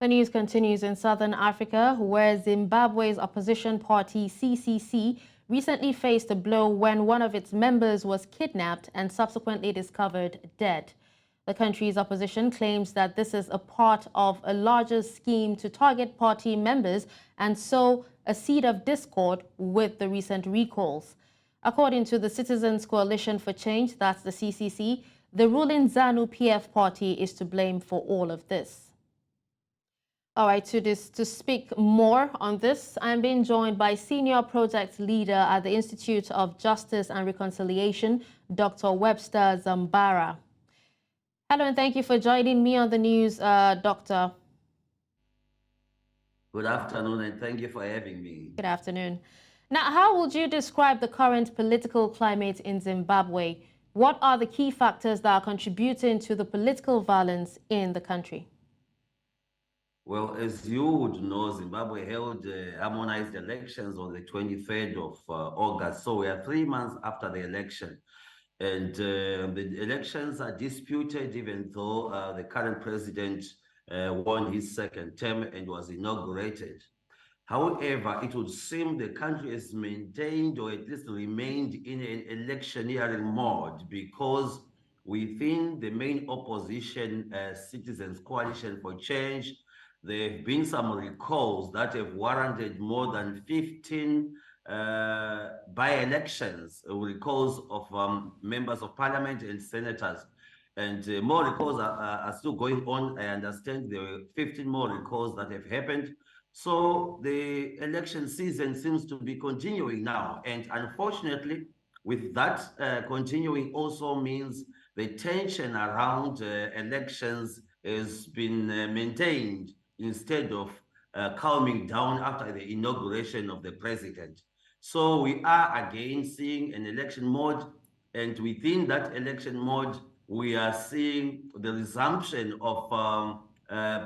The news continues in southern Africa, where Zimbabwe's opposition party, CCC, recently faced a blow when one of its members was kidnapped and subsequently discovered dead. The country's opposition claims that this is a part of a larger scheme to target party members and sow a seed of discord with the recent recalls. According to the Citizens Coalition for Change, that's the CCC, the ruling ZANU-PF party is to blame for all of this. All right, to speak more on this, I'm being joined by Senior Project Leader at the Institute of Justice and Reconciliation, Dr. Webster Zambara. Hello, and thank you for joining me on the news, Doctor. Good afternoon, and thank you for having me. Good afternoon. Now, how would you describe the current political climate in Zimbabwe? What are the key factors that are contributing to the political violence in the country? Well, as you would know, Zimbabwe held harmonized elections on the 23rd of August. So we are 3 months after the election. And the elections are disputed, even though the current president won his second term and was inaugurated. However, it would seem the country has maintained, or at least remained, in an electioneering mode, because within the main opposition, Citizens Coalition for Change, there have been some recalls that have warranted more than 15 by-elections, recalls of members of parliament and senators. And more recalls are still going on. I understand there were 15 more recalls that have happened. So the election season seems to be continuing now. And unfortunately, with that continuing also means the tension around elections has been maintained instead of calming down after the inauguration of the president. So we are again seeing an election mode, and within that election mode, we are seeing the resumption of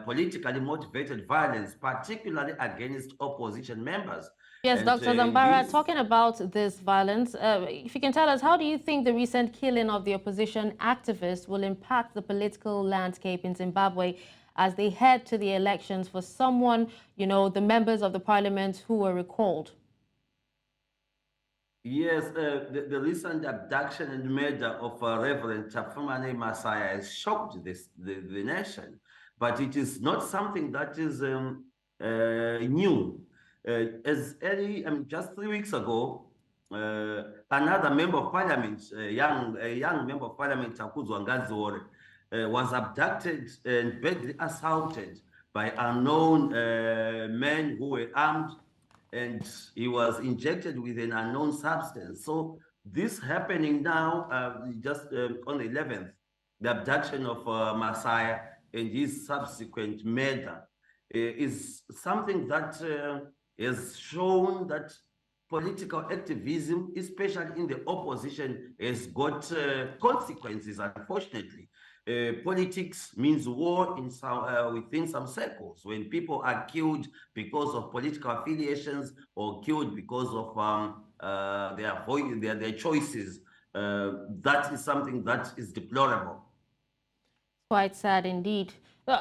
politically motivated violence, particularly against opposition members. Yes, Dr. Zambara, talking about this violence, if you can tell us, how do you think the recent killing of the opposition activists will impact the political landscape in Zimbabwe as they head to the elections for someone, you know, the members of the parliament who were recalled? Yes, the recent abduction and murder of Reverend Tafumane Masaya has shocked the nation, but it is not something that is new. As early, just 3 weeks ago, another member of parliament, a young member of parliament, Takuzwa Ngaziore, was abducted and badly assaulted by unknown men who were armed, and he was injected with an unknown substance. So this happening now, just on the 11th, the abduction of Masaya and his subsequent murder is something that has shown that political activism, especially in the opposition, has got consequences, unfortunately. Politics means war in within some circles. When people are killed because of political affiliations or killed because of their choices, that is something that is deplorable. Quite sad indeed.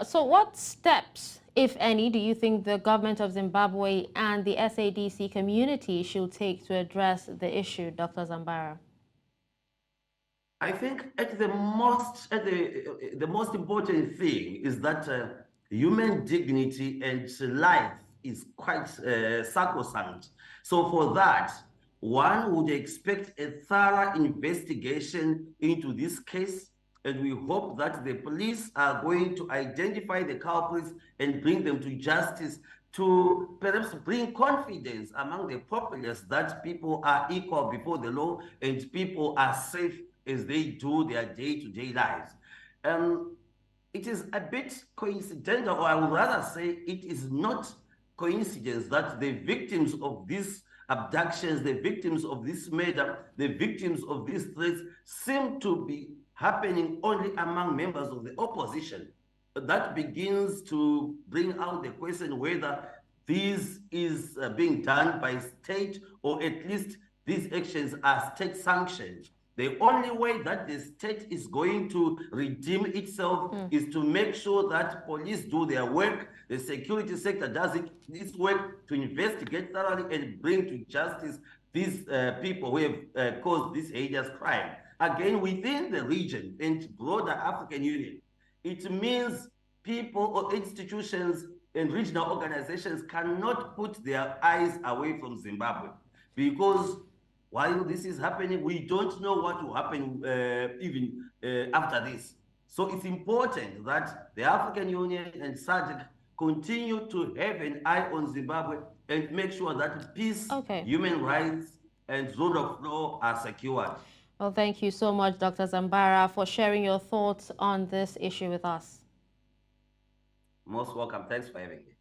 So what steps, if any, do you think the government of Zimbabwe and the SADC community should take to address the issue, Dr. Zambara? I think the most important thing is that human dignity and life is quite sacrosanct. So for that, one would expect a thorough investigation into this case, and we hope that the police are going to identify the culprits and bring them to justice, to perhaps bring confidence among the populace that people are equal before the law and people are safe as they do their day-to-day lives. It is a bit coincidental, or I would rather say it is not coincidence, that the victims of these abductions, the victims of this murder, the victims of these threats seem to be happening only among members of the opposition. That begins to bring out the question whether this is being done by state, or at least these actions are state sanctioned. The only way that the state is going to redeem itself is to make sure that police do their work, the security sector does its work to investigate thoroughly and bring to justice these people who have caused this heinous crime. Again, within the region and broader African Union, it means people or institutions and regional organizations cannot put their eyes away from Zimbabwe, because while this is happening, we don't know what will happen even after this. So it's important that the African Union and SADC continue to have an eye on Zimbabwe and make sure that peace, human rights, and rule of law are secured. Well, thank you so much, Dr. Zambara, for sharing your thoughts on this issue with us. Most welcome. Thanks for having me.